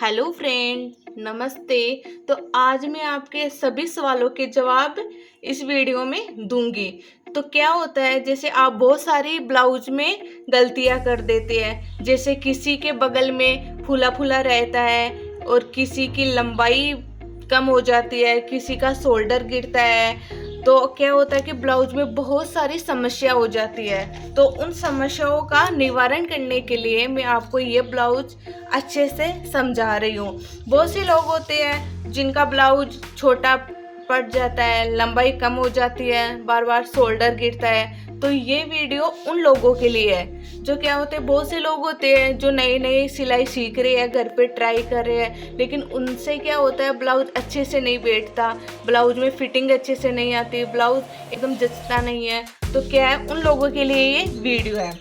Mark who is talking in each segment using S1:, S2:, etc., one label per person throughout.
S1: Hello friend, नमस्ते। तो आज मैं आपके सभी सवालों के जवाब इस वीडियो में दूंगी। तो क्या होता है, जैसे आप बहुत सारी ब्लाउज में गलतियां कर देते हैं। जैसे किसी के बगल में फूला फूला रहता है और किसी की लंबाई कम हो जाती है, किसी का शोल्डर गिरता है। तो क्या होता है कि ब्लाउज में बहुत सारी समस्या हो जाती है। तो उन समस्याओं का निवारण करने के लिए मैं आपको ये ब्लाउज अच्छे से समझा रही हूँ। बहुत से लोग होते हैं जिनका ब्लाउज छोटा पड़ जाता है, लंबाई कम हो जाती है, बार बार शोल्डर गिरता है। तो ये वीडियो उन लोगों के लिए है जो क्या होते हैं, बहुत से लोग होते हैं जो नई नई सिलाई सीख रहे हैं, घर पे ट्राई कर रहे हैं, लेकिन उनसे क्या होता है, ब्लाउज अच्छे से नहीं बैठता, ब्लाउज में फिटिंग अच्छे से नहीं आती, ब्लाउज एकदम जचता नहीं है। तो क्या है, उन लोगों के लिए ये वीडियो है।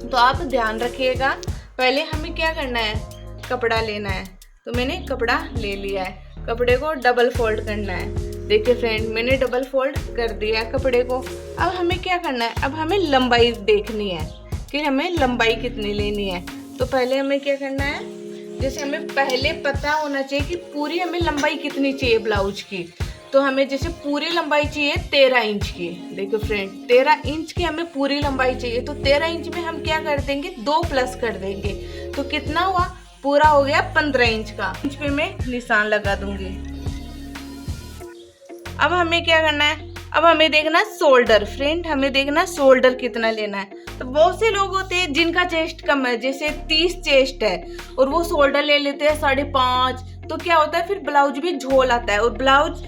S1: तो आप ध्यान रखिएगा। पहले हमें क्या करना है, कपड़ा लेना है। तो मैंने कपड़ा ले लिया है, कपड़े को डबल फोल्ड करना है। देखिए फ्रेंड, मैंने डबल फोल्ड कर दिया है कपड़े को। अब हमें क्या करना है, अब हमें लंबाई देखनी है कि हमें लंबाई कितनी लेनी है। तो पहले हमें क्या करना है, जैसे हमें पहले पता होना चाहिए कि पूरी हमें लंबाई कितनी चाहिए ब्लाउज की। तो हमें जैसे पूरी लंबाई चाहिए 13 इंच की। देखो फ्रेंड, 13 इंच की हमें पूरी लंबाई चाहिए। तो 13 इंच में हम क्या कर देंगे, 2 प्लस कर देंगे। तो कितना हुआ, पूरा हो गया 15 इंच का। इंच पे मैं निशान लगा दूंगी। अब हमें क्या करना है, अब हमें देखना शोल्डर। फ्रेंड, हमें देखना शोल्डर कितना लेना है। तो बहुत से लोग होते हैं जिनका चेस्ट कम है, जैसे 30 चेस्ट है और वो शोल्डर ले लेते हैं 5.5। तो क्या होता है, फिर ब्लाउज भी झोल आता है और ब्लाउज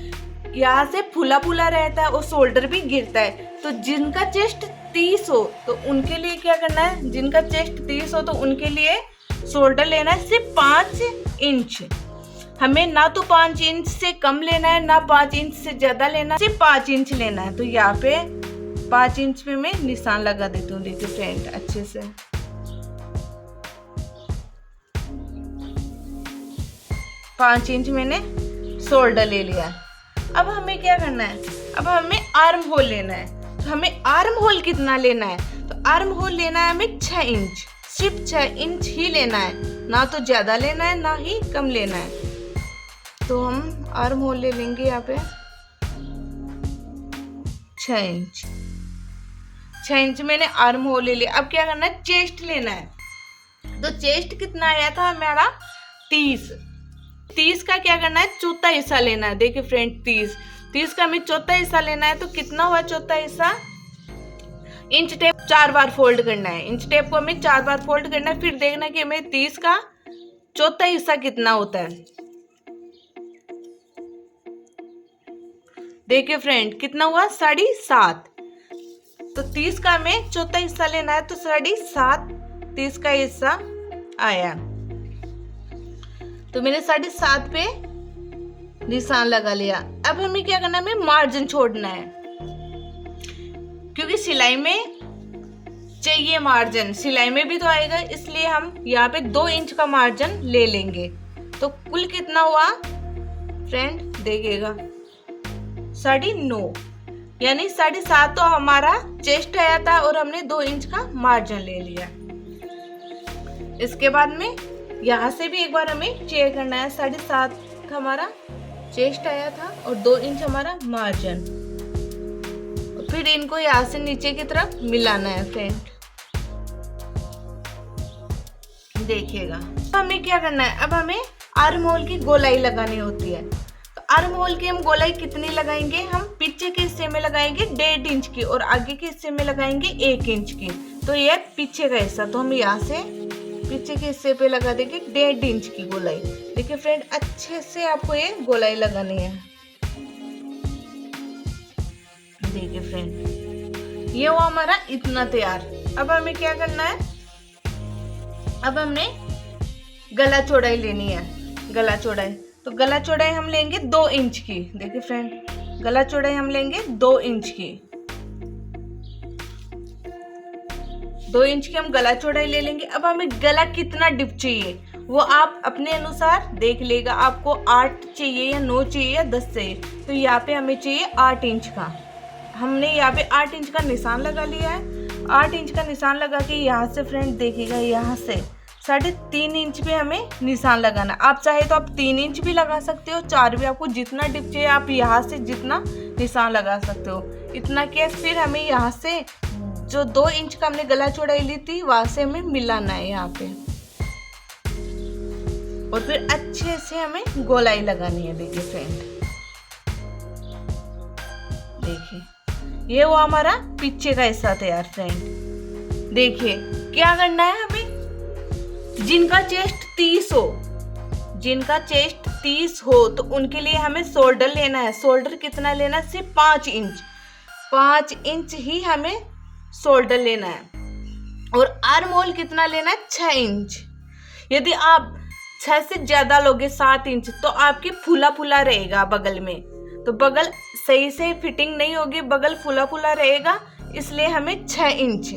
S1: यहाँ से फूला फूला रहता है और शोल्डर भी गिरता है। तो जिनका चेस्ट 30 हो तो उनके लिए क्या करना है, जिनका चेस्ट 30 हो तो उनके लिए शोल्डर लेना है सिर्फ 5 इंच। हमें ना तो 5 इंच से कम लेना है, ना 5 इंच से ज्यादा लेना है, सिर्फ 5 इंच लेना है। तो यहाँ पे 5 इंच पे मैं निशान लगा देती हूँ। देखिए फ्रेंड, अच्छे से 5 इंच मैंने शोल्डर ले लिया। अब हमें क्या करना है, अब हमें आर्म होल लेना है। तो हमें आर्म होल कितना लेना है, तो आर्म होल लेना है हमें 6 इंच। सिर्फ 6 इंच ही लेना है, ना तो ज्यादा लेना है ना ही कम लेना है। तो हम आर्म होल ले लेंगे यहाँ पे 6 इंच। 6 इंच मैंने आर्म होल ले लिया। अब क्या करना है, चेस्ट लेना है। तो चेस्ट कितना आया था हमारा, 30। 30 का क्या करना है, चौथा हिस्सा लेना है। देखिए फ्रेंड, 30 का हमें चौथा हिस्सा लेना है। तो कितना हुआ चौथा हिस्सा, इंच टेप 4 बार फोल्ड करना है। इंच टेप को हमें 4 बार फोल्ड करना है। फिर देखना कि हमें 30 का चौथा हिस्सा कितना होता है। देखिए फ्रेंड, कितना हुआ, 7.5। तो 30 का हमें चौथा हिस्सा लेना है। तो 7.5 30 का हिस्सा आया। तो मैंने 7.5 पे निशान लगा लिया। अब हमें क्या करना है, हमें मार्जिन छोड़ना है, क्योंकि सिलाई में चाहिए मार्जिन, सिलाई में भी तो आएगा, इसलिए हम यहाँ पे 2 इंच का मार्जिन ले लेंगे। तो कुल कितना हुआ फ्रेंड, देखिएगा 9.5, यानी 7.5 तो हमारा चेस्ट आया था और हमने 2 इंच का मार्जिन ले लिया। इसके बाद में यहाँ से भी एक बार हमें चेक करना है। 7.5 हमारा चेस्ट आया था और 2 इंच हमारा मार्जिन। फिर इनको यहाँ से नीचे की तरफ मिलाना है फ्रेंड, देखिएगा। हमें क्या करना है, अब हमें आर्म होल की गोलाई लगानी होती है। तो आर्म होल की हम गोलाई कितनी लगाएंगे, हम पीछे के हिस्से में लगाएंगे 1.5 इंच की और आगे के हिस्से में लगाएंगे 1 इंच की। तो ये पीछे का हिस्सा, तो हम यहाँ से पीछे के हिस्से पे लगा देंगे 1.5 इंच की गोलाई। देखिए फ्रेंड, अच्छे से आपको ये गोलाई लगानी है। देखिए फ्रेंड, ये हुआ हमारा इतना तैयार। अब हमें क्या करना है, अब हमने गला चौड़ाई लेनी है। गला चौड़ाई, तो गला चौड़ाई हम लेंगे 2 इंच की। देखिए फ्रेंड, गला चौड़ाई हम लेंगे 2 इंच की। 2 इंच की हम गला चौड़ाई ले लेंगे। अब हमें गला कितना डिप चाहिए वो आप अपने अनुसार देख लेगा। आपको 8 चाहिए या 9 चाहिए या 10 चाहिए। तो यहाँ पे हमें चाहिए 8 इंच का। हमने यहाँ पे 8 इंच का निशान लगा लिया है। 8 इंच का निशान लगा के यहाँ से फ्रेंड देखिएगा, यहाँ से 3.5 इंच पे हमें निशान लगाना। आप चाहे तो आप 3 इंच भी लगा सकते हो, 4 भी, आपको जितना डिप चाहिए आप यहाँ से जितना निशान लगा सकते हो। इतना किया, फिर हमें यहाँ से जो 2 इंच का हमने गला चौड़ाई ली थी वहां से हमें मिलाना है यहाँ पे, और फिर अच्छे से हमें गोलाई लगानी है। देखिए फ्रेंड, देखिए ये वो हमारा पीछे का हिस्सा तैयार। फ्रेंड देखिए क्या करना है हमें, जिनका चेस्ट 30 हो तो उनके लिए हमें शोल्डर लेना है। शोल्डर कितना लेना है? सिर्फ 5 इंच ही हमें शोल्डर लेना है। और आर्म होल कितना लेना है? 6 इंच। यदि आप 6 से ज्यादा लोगे, 7 इंच, तो आपकी फूला फूला रहेगा बगल में, तो बगल सही से फिटिंग नहीं होगी, बगल फूला फूला रहेगा। इसलिए हमें 6 इंच,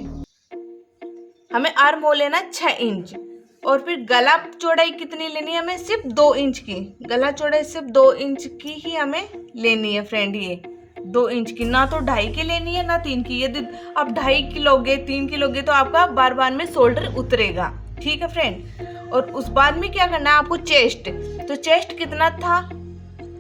S1: हमें आर्म होल लेना 6 इंच। और फिर गला चौड़ाई कितनी लेनी है हमें? सिर्फ 2 इंच की। गला चौड़ाई सिर्फ 2 इंच की ही हमें लेनी है फ्रेंड। ये 2 इंच की, ना तो 2.5 की लेनी है ना 3 की। यदि आप 2.5 की लोगे, 3 की लोगे तो आपका बार बार में शोल्डर उतरेगा। ठीक है फ्रेंड। और उस बाद में क्या करना है आपको? चेस्ट। तो चेस्ट कितना था?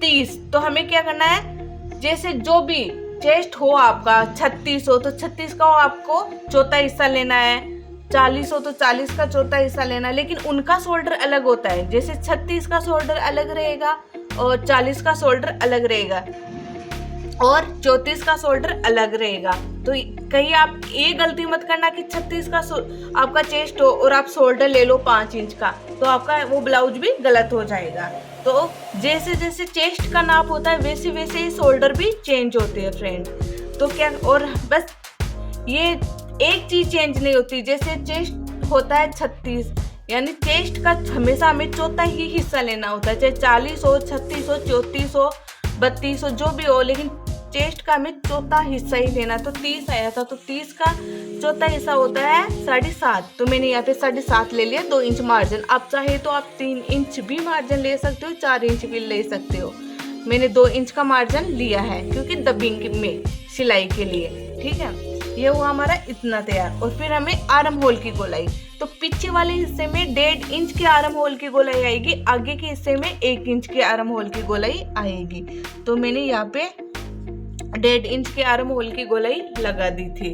S1: 30। तो हमें क्या करना है, जैसे जो भी चेस्ट हो आपका, 36 हो तो 36 का आपको चौथा हिस्सा लेना है, 40 हो तो 40 का चौथा हिस्सा लेना है। लेकिन उनका शोल्डर अलग होता है, जैसे 36 का शोल्डर अलग रहेगा और 40 का शोल्डर अलग रहेगा और 34 का शोल्डर अलग रहेगा। तो कहीं आप ये गलती मत करना कि 36 का आपका चेस्ट हो और आप शोल्डर ले लो 5 इंच का, तो आपका वो ब्लाउज भी गलत हो जाएगा। तो जैसे जैसे चेस्ट का नाप होता है वैसे वैसे ही शोल्डर भी चेंज होते हैं फ्रेंड। तो क्या, और बस ये एक चीज चेंज नहीं होती, जैसे चेस्ट होता है 36, यानी चेस्ट का हमेशा हमें चौथा ही हिस्सा लेना होता है, चाहे 40 हो, 36 हो, 34 हो, 32 हो, जो भी हो, लेकिन चेस्ट का हमें चौथा हिस्सा ही लेना। तो 30 आया था, तो 30 का चौथा हिस्सा होता है 7.5। तो मैंने यहाँ पे 7.5 ले लिया, 2 इंच मार्जिन। आप चाहे तो आप 3 इंच भी मार्जिन ले सकते हो, 4 इंच भी ले सकते हो। मैंने 2 इंच का मार्जिन लिया है क्योंकि डबिंग में सिलाई के लिए। ठीक है, ये हुआ हमारा इतना तैयार। और फिर हमें आर्म होल की गोलाई, तो पीछे वाले हिस्से में 1.5 इंच के आर्म होल की गोलाई आएगी, आगे के हिस्से में 1 इंच के आर्म होल की गोलाई आएगी। तो मैंने यहाँ पे 1.5 इंच के आर्म होल की गोलाई लगा दी थी।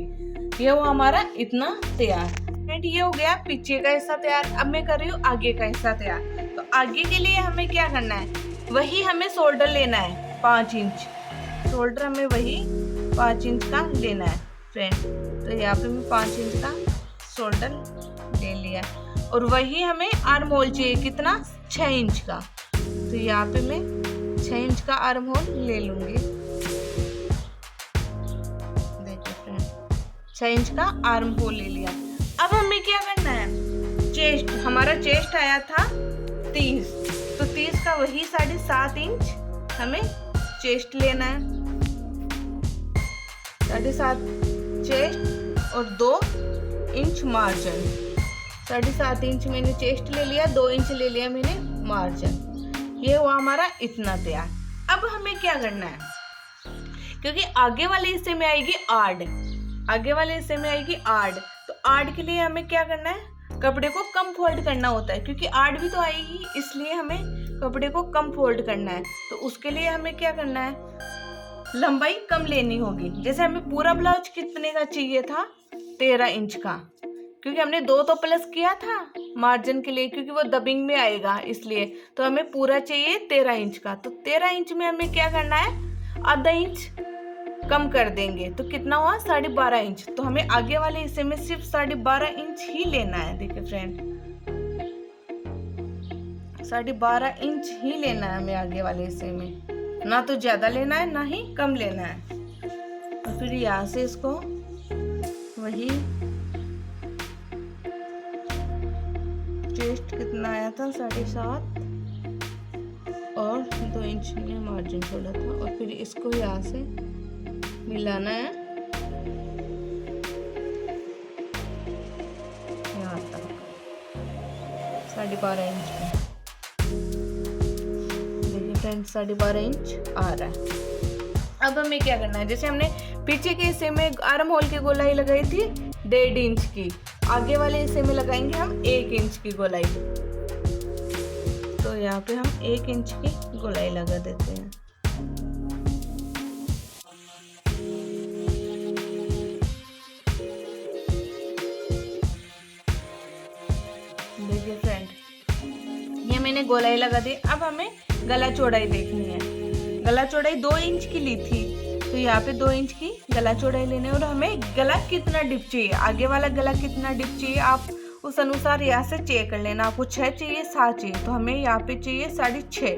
S1: ये हुआ हमारा इतना तैयार। ये हो गया पीछे का हिस्सा तैयार। अब मैं कर रही हूँ आगे का हिस्सा तैयार। तो आगे के लिए हमें क्या करना है, वही हमें शोल्डर लेना है 5 इंच। शोल्डर हमें वही 5 इंच का लेना है फ्रेंड। तो यहाँ पे मैं 5 इंच का शोल्डर ले लिया, और वही हमें आर्म होल चाहिए कितना? 6 इंच का। तो यहाँ पे मैं 6 इंच का आर्म होल ले लूंगी। देखिए फ्रेंड, 6 इंच का आर्म होल ले लिया। अब हमें क्या करना है, चेस्ट, हमारा चेस्ट आया था 30, तो 30 का वही 7.5 इंच हमें चेस्ट लेना है। 7.5 चेस्ट और 2 इंच मार्जिन। 7.5 इंच मैंने चेस्ट ले लिया, 2 इंच ले लिया मैंने मार्जिन। ये हुआ हमारा इतना तैयार। अब हमें क्या करना है, क्योंकि आगे वाले हिस्से में आएगी आड़, आगे वाले हिस्से में आएगी आड़, तो आड़ के लिए हमें क्या करना है, कपड़े को कम फोल्ड करना होता है, क्योंकि आड़ भी तो आएगी, इसलिए हमें कपड़े को कम फोल्ड करना है। तो उसके लिए हमें क्या करना है, लंबाई कम लेनी होगी। जैसे हमें पूरा ब्लाउज कितने का चाहिए था? 13 इंच का, क्योंकि हमने 2 तो प्लस किया था मार्जिन के लिए, क्योंकि वो दबिंग में आएगा इसलिए। तो हमें पूरा चाहिए 13 इंच का। तो 13 इंच में हमें क्या करना है, आधा इंच कम कर देंगे, तो कितना हुआ? 12.5 इंच। तो हमें आगे वाले हिस्से में सिर्फ 12.5 इंच ही लेना है। देखिए फ्रेंड, 12.5 इंच ही लेना है हमें आगे वाले हिस्से में, ना तो ज्यादा लेना है ना ही कम लेना है। और फिर यहाँ से इसको वही चेस्ट कितना आया था 7.5 और 2 इंच में मार्जिन छोड़ा था, और फिर इसको यहाँ से मिलाना है यहाँ तक 12.5 इंच में। देखिए फ्रेंड, 12.5 इंच आ रहा है। अब हमें क्या करना है, जैसे हमने पीछे के हिस्से में आर्म होल की गोलाई लगाई थी 1.5 इंच की, आगे वाले हिस्से में लगाएंगे हम 1 इंच की गोलाई। तो यहाँ पे हम 1 इंच की गोलाई लगा देते हैं। देखिए फ्रेंड, ये मैंने गोलाई लगा दी। अब हमें गला चौड़ाई देखनी है। गला चौड़ाई 2 इंच की ली थी, तो यहाँ पे 2 इंच की गला चौड़ाई लेनी है। और हमें गला कितना डिप चाहिए, आगे वाला गला कितना डिप चाहिए, आप उस अनुसार यहाँ से चेक कर लेना। आपको 6 चाहिए, 7 चाहिए, तो हमें यहाँ पे चाहिए 6.5।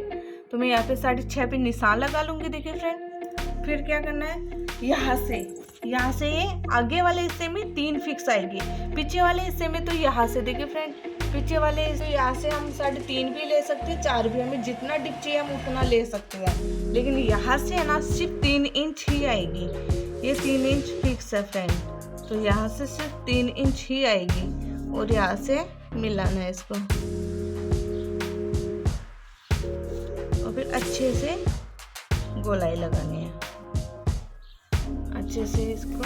S1: तो मैं यहाँ पे 6.5 पे निशान लगा लूंगी। देखिए फ्रेंड, फिर क्या करना है, यहाँ से ये आगे वाले हिस्से में 3 फिक्स आएगी, पीछे वाले हिस्से में तो यहाँ से, देखिए फ्रेंड, पीछे वाले हिस्से यहाँ से हम 3.5 भी ले सकते हैं, 4 भी, हमें जितना डिप चाहिए हम उतना ले सकते हैं। लेकिन यहाँ से है ना सिर्फ 3 इंच ही आएगी, ये 3 इंच फिक्स है फ्रेंड। तो यहाँ से सिर्फ 3 इंच ही आएगी और यहाँ से मिलाना है इसको और फिर अच्छे से गोलाई लगानी है, अच्छे से इसको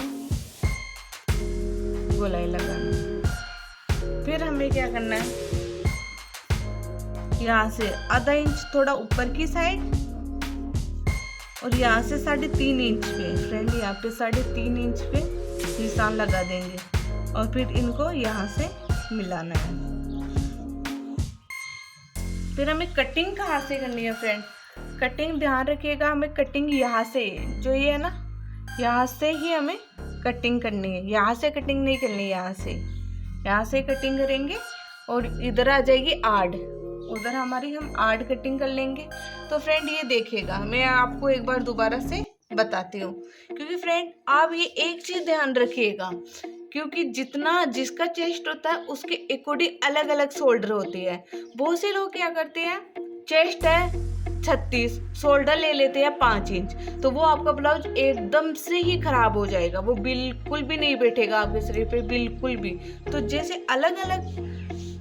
S1: गोलाई लगाना है। फिर हमें क्या करना है, यहाँ से आधा इंच थोड़ा ऊपर की साइड और यहाँ से 3.5 इंच पे फ्रेंड, यहाँ पे 3.5 इंच पे निशान लगा देंगे और फिर इनको यहाँ से मिलाना है। फिर हमें कटिंग कहाँ से करनी है फ्रेंड, कटिंग ध्यान रखिएगा, हमें कटिंग यहाँ से, जो ये है ना, यहाँ से ही हमें कटिंग करनी है, यहाँ से कटिंग नहीं करनी, यहाँ से कटिंग करेंगे और इधर आ जाएगी आड़, उधर हमारी हम आड़ कटिंग कर लेंगे। तो फ्रेंड ये देखिएगा, मैं आपको एक बार दोबारा से बताती हूँ, क्योंकि फ्रेंड आप ये एक चीज़ ध्यान रखिएगा, क्योंकि जितना जिसका चेस्ट होता है उसके अकॉर्डिंग अलग अलग शोल्डर होती है। बहुत से लोग क्या करते हैं, चेस्ट है 36, शोल्डर ले लेते हैं 5 इंच, तो वो आपका ब्लाउज एकदम से ही खराब हो जाएगा, वो बिल्कुल भी नहीं बैठेगा आपके शरीर पे, बिल्कुल भी। तो जैसे अलग अलग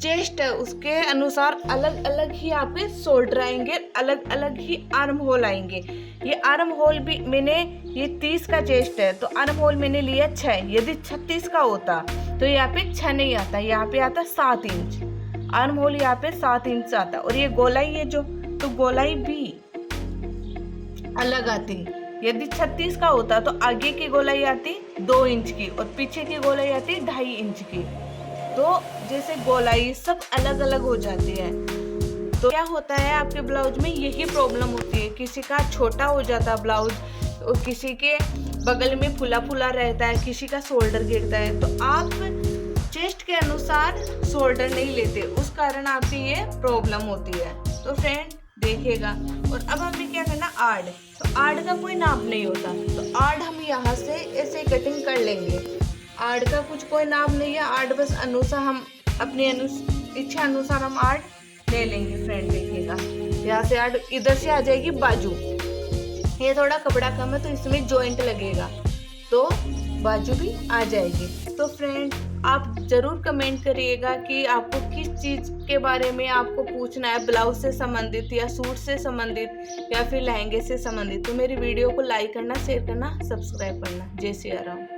S1: चेस्ट है उसके अनुसार अलग अलग ही आपके शोल्डर आएंगे, अलग अलग ही आर्म होल आएंगे। ये आर्म होल भी मैंने, ये 30 का चेस्ट है तो आर्म होल मैंने लिया 6, यदि 36 का होता तो यहाँ पे 6 नहीं आता, यहाँ पे आता 7 इंच आर्म होल, यहाँ पे 7 इंच आता। और ये गोलाई है जो, तो गोलाई भी अलग आती, यदि 36 का होता तो आगे की गोलाई आती 2 इंच की और पीछे की गोलाई आती 2.5 इंच की। तो जैसे गोलाई सब अलग अलग हो जाती है। तो क्या होता है आपके ब्लाउज में, यही प्रॉब्लम होती है, किसी का छोटा हो जाता है ब्लाउज और किसी के बगल में फुला फुला रहता है, किसी का शोल्डर गिरता है। तो आप चेस्ट के अनुसार शोल्डर नहीं लेते, उस कारण आपकी ये प्रॉब्लम होती है। तो फ्रेंड देखिएगा। और अब हमें क्या करना, आड़, तो आड़ का कोई नाप नहीं होता, तो आड़ हम यहाँ से ऐसे कटिंग कर लेंगे। आड़ का कुछ कोई नाप नहीं है, आड़ बस अनुसार हम अपनी इच्छा अनुसार हम आड़ ले लेंगे। फ्रेंड देखिएगा, यहाँ से आड़ इधर से आ जाएगी बाजू, ये थोड़ा कपड़ा कम है तो इसमें जॉइंट लगेगा, तो बाजू भी आ जाएगी। तो फ्रेंड आप ज़रूर कमेंट करिएगा कि आपको किस चीज़ के बारे में आपको पूछना है, ब्लाउज से संबंधित या सूट से संबंधित या फिर लहंगे से संबंधित। तो मेरी वीडियो को लाइक करना, शेयर करना, सब्सक्राइब करना। जय सिया राम।